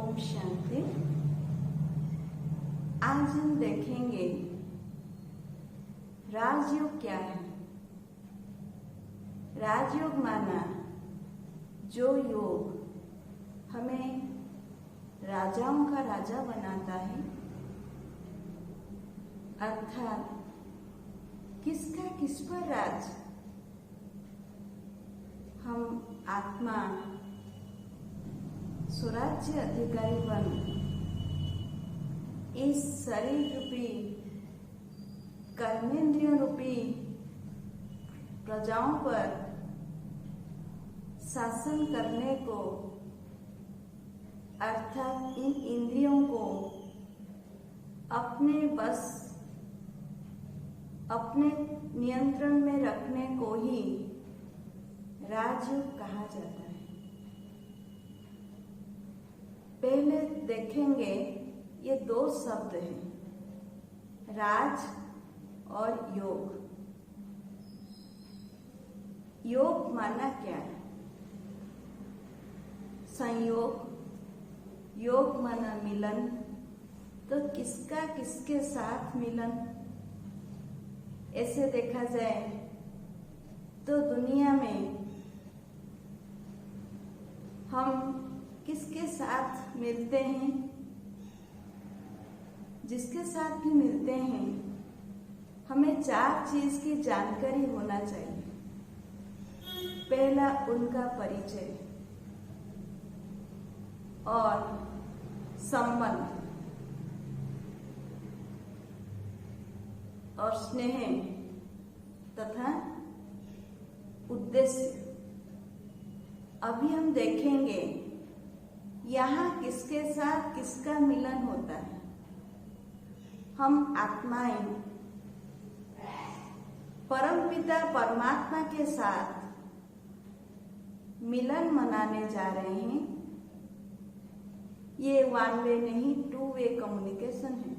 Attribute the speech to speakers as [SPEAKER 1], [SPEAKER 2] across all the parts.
[SPEAKER 1] ओम शांति। आज हम देखेंगे राजयोग क्या है। राजयोग माना जो योग हमें राजाओं का राजा बनाता है, अर्थात किसका किस पर राज। हम आत्मा स्वराज्य अधिकारी बन इस शरीर रूपी कर्मेंद्रियों रूपी प्रजाओं पर शासन करने को, अर्थात इन इंद्रियों को अपने बस अपने नियंत्रण में रखने को ही राजयोग कहा जाता है। पहले देखेंगे ये दो शब्द हैं, राज और योग। योग माना क्या है? संयोग। योग माना मिलन। तो किसका किसके साथ मिलन? ऐसे देखा जाए तो दुनिया में हम किसके साथ मिलते हैं? जिसके साथ भी मिलते हैं हमें चार चीज की जानकारी होना चाहिए। पहला, उनका परिचय और संबंध और स्नेह तथा उद्देश्य। अभी हम देखेंगे यहाँ किसके साथ किसका मिलन होता है। हम आत्माएं परमपिता परमात्मा के साथ मिलन मनाने जा रहे हैं। ये वन वे नहीं, टू वे कम्युनिकेशन है।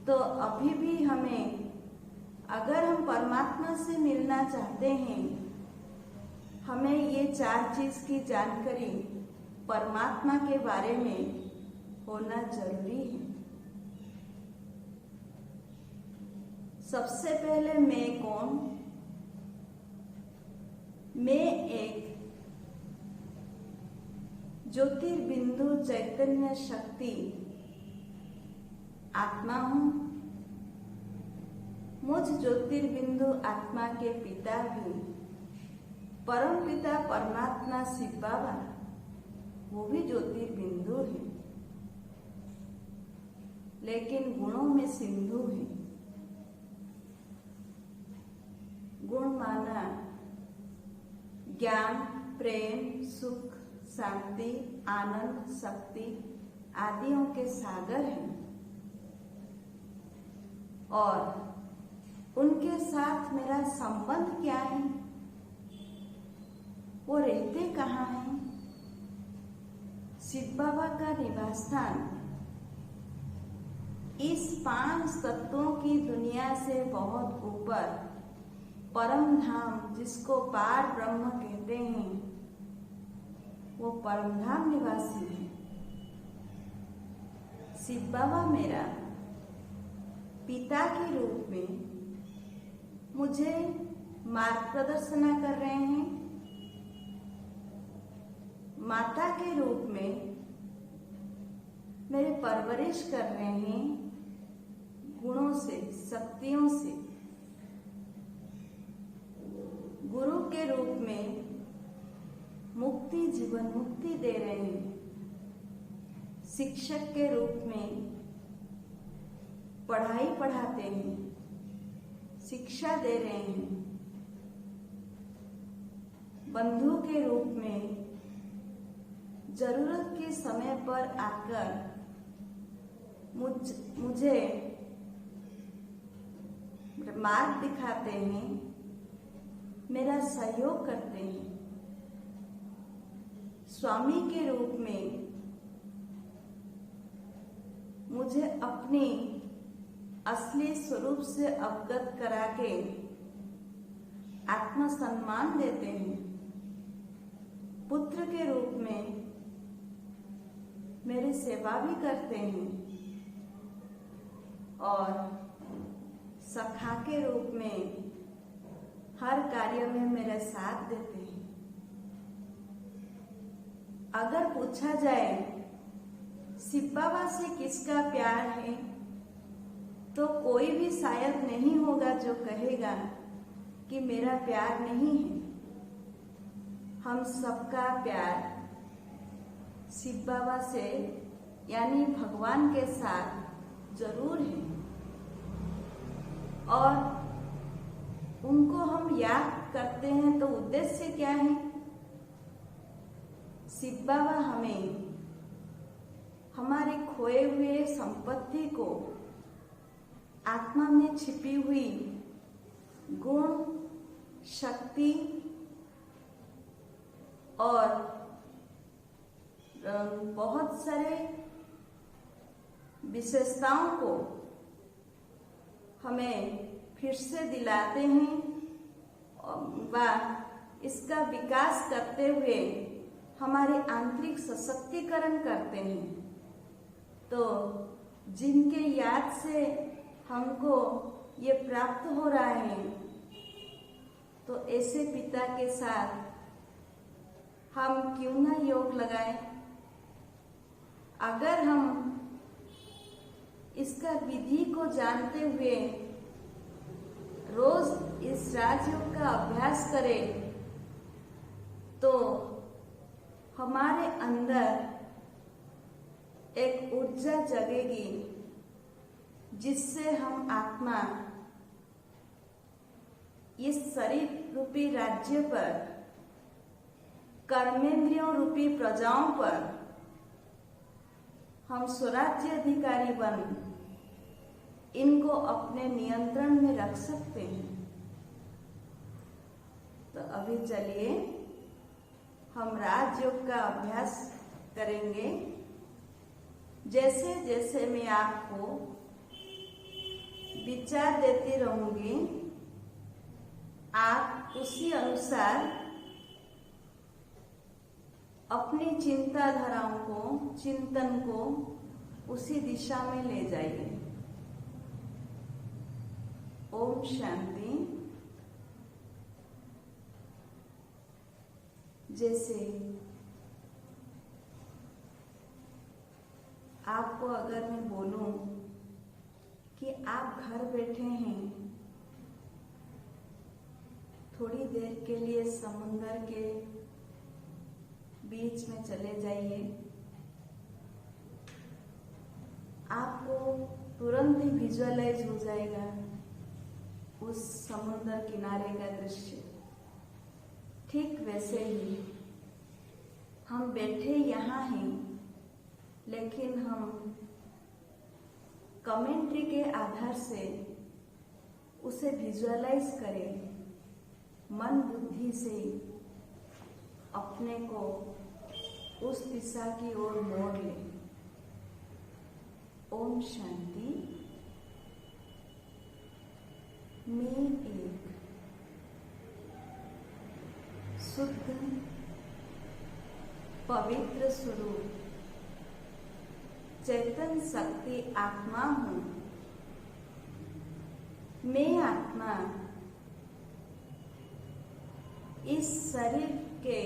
[SPEAKER 1] तो अभी भी हमें, अगर हम परमात्मा से मिलना चाहते हैं, हमें ये चार चीज की जानकारी परमात्मा के बारे में होना जरूरी है। सबसे पहले मैं कौन? मैं एक ज्योतिर्बिंदु चैतन्य शक्ति आत्मा हूं। मुझ ज्योतिर्बिंदु आत्मा के पिता भी परम पिता परमात्मा शिव बाबा, वो भी ज्योतिर्बिंदु है, लेकिन गुणों में सिंधु है। गुण माना ज्ञान, प्रेम, सुख, शांति, आनंद, शक्ति आदियों के सागर हैं। और उनके साथ मेरा संबंध क्या है? वो रहते कहाँ हैं? शिव बाबा का निवास स्थान इस 5 तत्वों की दुनिया से बहुत ऊपर परम धाम, जिसको पार ब्रह्म कहते हैं, वो परम धाम निवासी है। शिव बाबा मेरा पिता के रूप में मुझे मार्ग प्रदर्शना कर रहे हैं। माता के रूप में मेरे परवरिश कर रहे हैं, गुणों से, शक्तियों से। गुरु के रूप में मुक्ति, जीवन मुक्ति दे रहे हैं। शिक्षक के रूप में पढ़ाई पढ़ाते हैं, शिक्षा दे रहे हैं। बंधु के रूप में जरूरत के समय पर आकर मुझे मार्ग दिखाते हैं, मेरा सहयोग करते हैं। स्वामी के रूप में मुझे अपनी असली स्वरूप से अवगत करा के आत्मसम्मान देते हैं। पुत्र के रूप में मेरी सेवा भी करते हैं और सखा के रूप में हर कार्य में मेरा साथ देते हैं। अगर पूछा जाए शिव बाबा से किसका प्यार है, तो कोई भी शायद नहीं होगा जो कहेगा कि मेरा प्यार नहीं है। हम सबका प्यार शिव बाबा से यानी भगवान के साथ जरूर है और उनको हम याद करते हैं तो उद्देश्य क्या है? शिव बाबा हमें हमारे खोए हुए संपत्ति को, आत्मा में छिपी हुई गुण, शक्ति और बहुत सारे विशेषताओं को हमें फिर से दिलाते हैं व इसका विकास करते हुए हमारे आंतरिक सशक्तिकरण करते हैं। तो जिनके याद से हमको ये प्राप्त हो रहा है, तो ऐसे पिता के साथ हम क्यों ना योग लगाएं? अगर हम इसका विधि को जानते हुए रोज इस राजयोग का अभ्यास करें, तो हमारे अंदर एक ऊर्जा जगेगी जिससे हम आत्मा इस शरीर रूपी राज्य पर, कर्मेंद्रियों रूपी प्रजाओं पर हम स्वराज्य अधिकारी बन इनको अपने नियंत्रण में रख सकते हैं। तो अभी चलिए हम राजयोग का अभ्यास करेंगे। जैसे जैसे मैं आपको विचार देती रहूंगी, आप उसी अनुसार अपनी चिंताधाराओं को, चिंतन को उसी दिशा में ले जाइए। ओम शांति। जैसे आपको अगर मैं बोलूं कि आप घर बैठे हैं, थोड़ी देर के लिए समुद्र के बीच में चले जाइए, आपको तुरंत ही विजुअलाइज हो जाएगा उस समुद्र किनारे का दृश्य। ठीक वैसे ही हम बैठे यहाँ हैं, लेकिन हम कमेंट्री के आधार से उसे विजुअलाइज करें, मन बुद्धि से अपने को उस दिशा की ओर मोड़ ले। ओम शांति। मैं एक शुद्ध पवित्र स्वरूप चैतन्य शक्ति आत्मा हूँ। मैं आत्मा इस शरीर के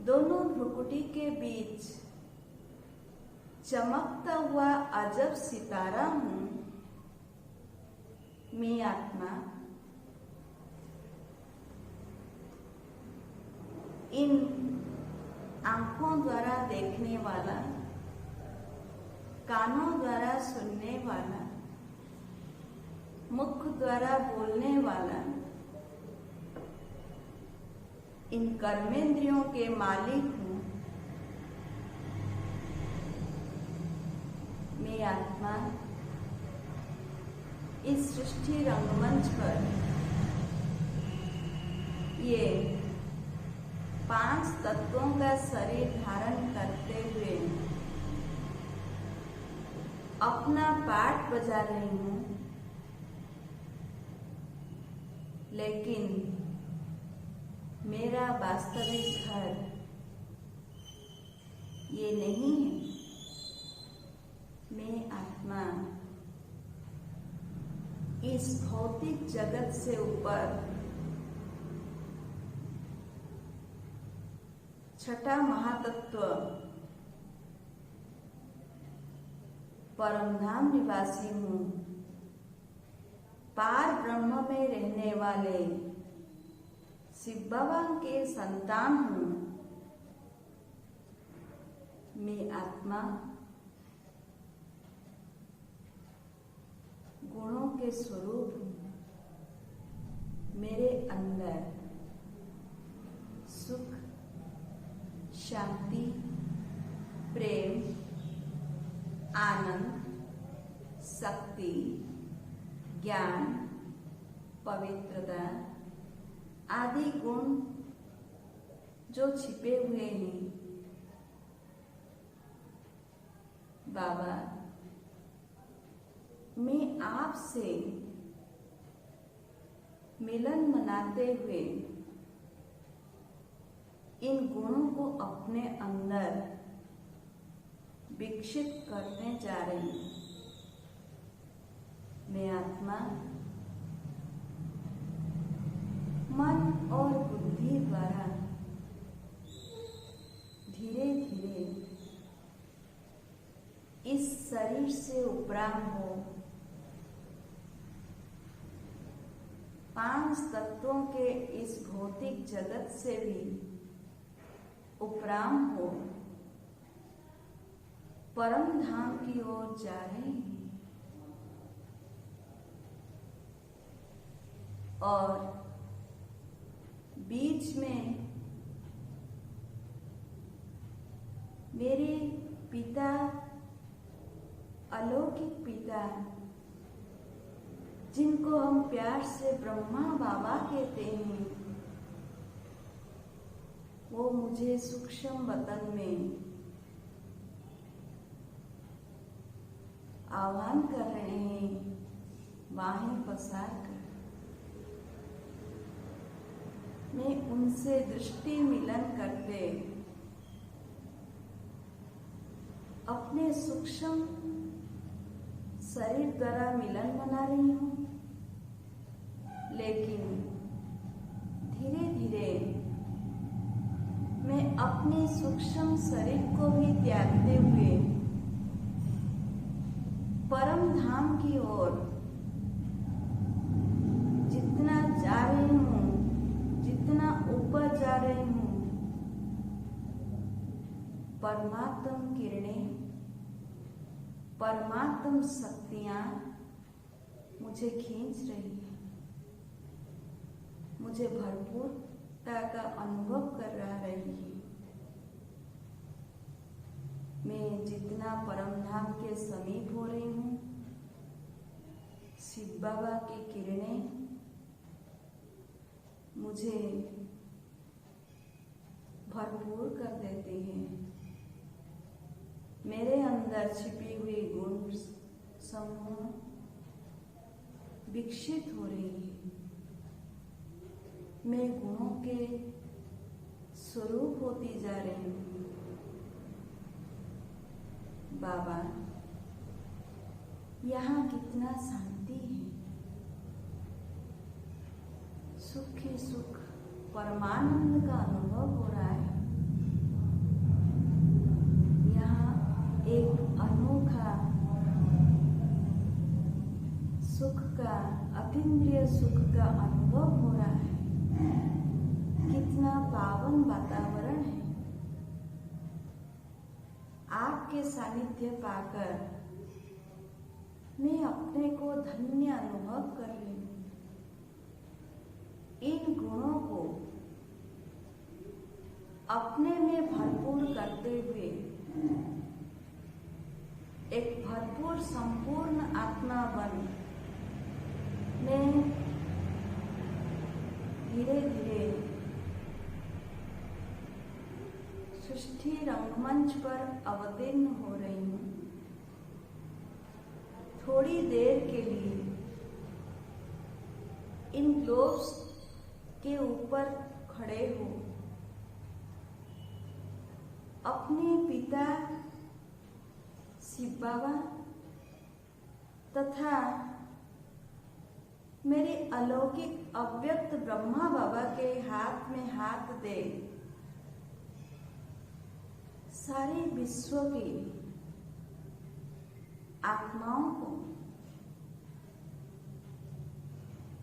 [SPEAKER 1] दोनों भ्रुकुटी के बीच चमकता हुआ अजब सितारा हूँ। मैं आत्मा इन आंखों द्वारा देखने वाला, कानों द्वारा सुनने वाला, मुख द्वारा बोलने वाला, इन कर्मेंद्रियों के मालिक हूँ। मैं आत्मा इस सृष्टि रंगमंच पर ये 5 तत्वों का शरीर धारण करते हुए अपना पाठ बजा रही हूँ, लेकिन मेरा वास्तविक घर ये नहीं है। मैं आत्मा इस भौतिक जगत से ऊपर छठा महातत्व परमधाम निवासी हूँ। पार ब्रह्म में रहने वाले शिव बाबा के संतान हूँ। मैं आत्मा गुणों के स्वरूप हूँ। मेरे अंदर सुख, शांति, प्रेम, आनंद, शक्ति, ज्ञान, पवित्रता आदि गुण जो छिपे हुए हैं, बाबा मैं आपसे मिलन मनाते हुए इन गुणों को अपने अंदर विकसित करने जा रही हूँ। मैं आत्मा मन और बुद्धि द्वारा धीरे धीरे इस शरीर से उपराम हो 5 तत्वों के इस भौतिक जगत से भी उपराम हो परम धाम की ओर जा रहे हैं। और बीच में मेरे पिता, अलौकिक पिता, जिनको हम प्यार से ब्रह्मा बाबा कहते हैं, वो मुझे सूक्ष्म वतन में आह्वान कर रहे हैं, बाहें पसार कर। मैं उनसे दृष्टि मिलन करते अपने सूक्ष्म शरीर द्वारा मिलन बना रही हूँ, लेकिन धीरे धीरे मैं अपने सूक्ष्म शरीर को भी त्यागते हुए परम धाम की ओर जितना जा रही हूँ, जितना ऊपर जा रही हूँ, परमात्म किरणें, परमात्म शक्तियाँ मुझे खींच रही है, मुझे भरपूरता का अनुभव करा रही है। मैं जितना परम धाम के समीप हो रही हूँ, शिव बाबा की किरणें मुझे भरपूर कर देती हैं। मेरे अंदर छिपी हुई गुण समूह विकसित हो रही है। मैं गुणों के स्वरूप होती जा रही हूँ। बाबा, यहाँ कितना शांति है, सुख ही सुख, परमानंद का अनुभव हो रहा है। यहाँ एक अनोखा सुख का, अतीन्द्रिय सुख का अनुभव हो रहा है। कितना पावन वातावरण है। आपके सानिध्य पाकर मैं अपने को धन्य अनुभव कर रही हूँ। इन गुणों को अपने में भरपूर करते हुए एक भरपूर संपूर्ण आत्मा बन मैं धीरे धीरे सृष्टि रंगमंच पर अवतीर्ण हो रही हूँ। थोड़ी देर के लिए इन ग्लोब्स के ऊपर खड़े हो अपने पिता पिता शिव बाबा तथा मेरे अलौकिक अव्यक्त ब्रह्मा बाबा के हाथ में हाथ दे सारे विश्व की आत्माओं को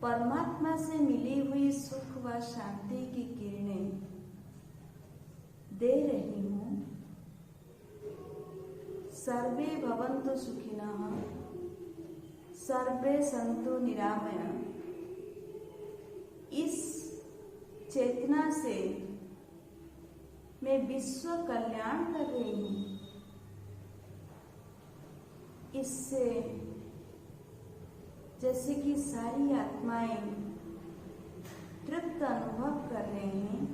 [SPEAKER 1] परमात्मा से मिली हुई सुख व शांति की किरणें दे रही हूँ। सर्वे भवन्तु सुखिनः, सर्वे सन्तु निरामया। इस चेतना से मैं विश्व कल्याण कर रही हूँ। इससे जैसे कि सारी आत्माएं तृप्त अनुभव कर रहे हैं,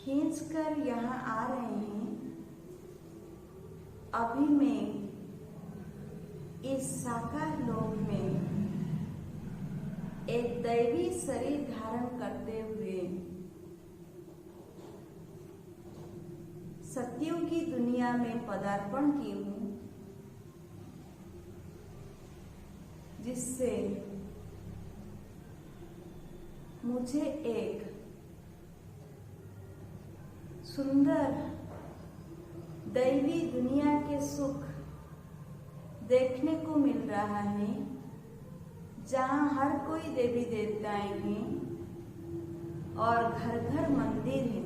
[SPEAKER 1] खींचकर यहाँ आ रहे हैं। अभी मैं इस साकार लोक में एक दैवी शरीर धारण करते हुए सत्युग की दुनिया में पदार्पण की हूँ, जिससे मुझे एक सुंदर दैवी दुनिया के सुख देखने को मिल रहा है, जहाँ हर कोई देवी देवताएं हैं और घर घर मंदिर हैं।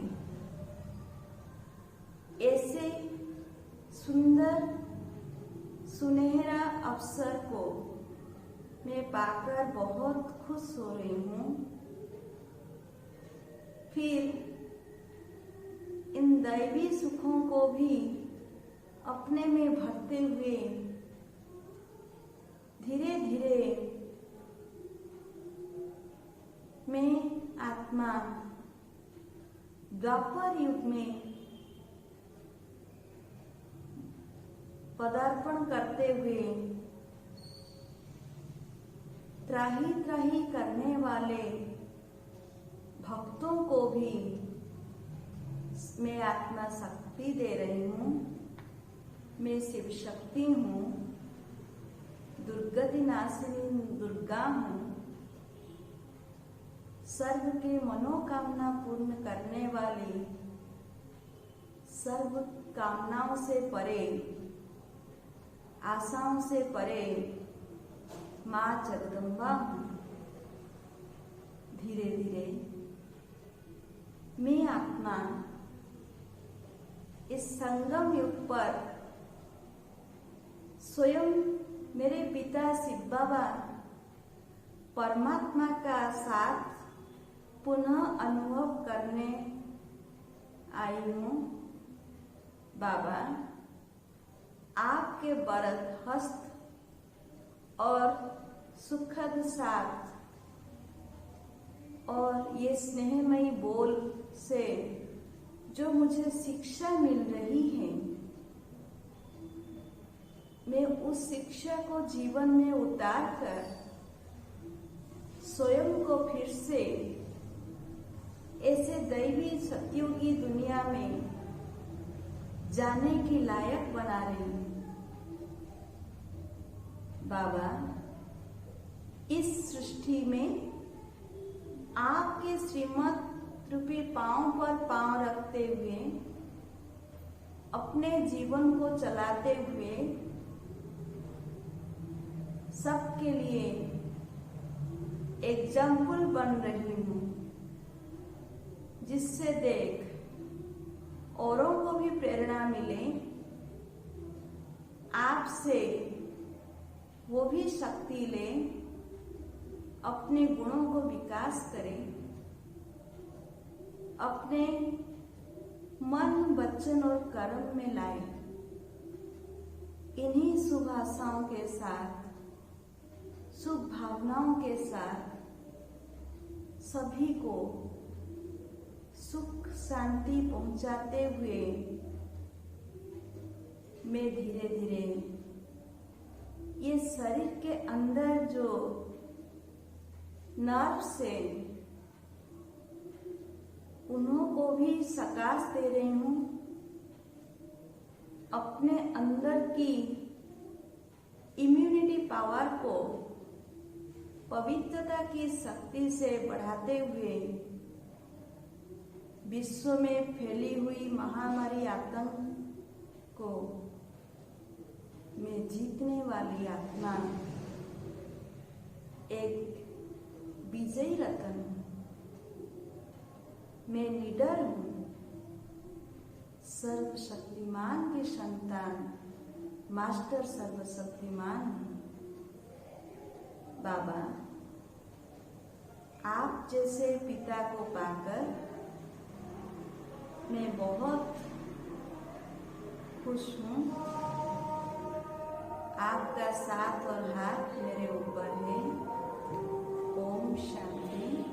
[SPEAKER 1] ऐसे सुंदर सुनहरा अवसर को मैं पाकर बहुत खुश हो रही हूँ। फिर इन दैवी सुखों को भी अपने में भरते हुए धीरे धीरे मैं आत्मा द्वापर युग में पदार्पण करते हुए त्राही त्राही करने वाले भक्तों को भी मैं आत्मा शक्ति दे रही हूँ। मैं शिव शक्ति हूँ, दुर्गति नाशिनी दुर्गा हूँ। सर्व के मनोकामना पूर्ण करने वाली, सर्व कामनाओं से परे, आशाओं से परे माँ जगदम्बा हूँ। धीरे धीरे मैं आत्मा इस संगम युग पर स्वयं मेरे पिता शिव बाबा परमात्मा का साथ पुनः अनुभव करने आई हूँ। बाबा, आपके वरद हस्त और सुखद साथ और ये स्नेहमयी बोल से जो मुझे शिक्षा मिल रही है, मैं उस शिक्षा को जीवन में उतार कर स्वयं को फिर से ऐसे दैवी सत्युगी दुनिया में जाने के लायक बना रही हूँ। बाबा, इस सृष्टि में आपके श्रीमत रूपी पांव पर पांव रखते हुए अपने जीवन को चलाते हुए सबके लिए एग्जाम्पल बन रही हूँ, जिससे देख औरों को भी प्रेरणा मिले, आपसे वो भी शक्ति ले, अपने गुणों को विकास करें, अपने मन, वचन और कर्म में लाए। इन्हीं शुभ आशाओं के साथ, शुभ भावनाओं के साथ सभी को सुख शांति पहुंचाते हुए मैं धीरे धीरे ये शरीर के अंदर जो नर्व से उन्हों को भी सकाश दे रही हूँ। अपने अंदर की इम्यूनिटी पावर को पवित्रता की शक्ति से बढ़ाते हुए विश्व में फैली हुई महामारी आतंक को मैं जीतने वाली आत्मा, एक विजयी रतन हूँ। मैं निडर हूँ, सर्वशक्तिमान की संतान, मास्टर सर्वशक्तिमान हूँ। बाबा, आप जैसे पिता को पाकर मैं बहुत खुश हूँ। आपका साथ और हाथ मेरे ऊपर है। ओम शांति।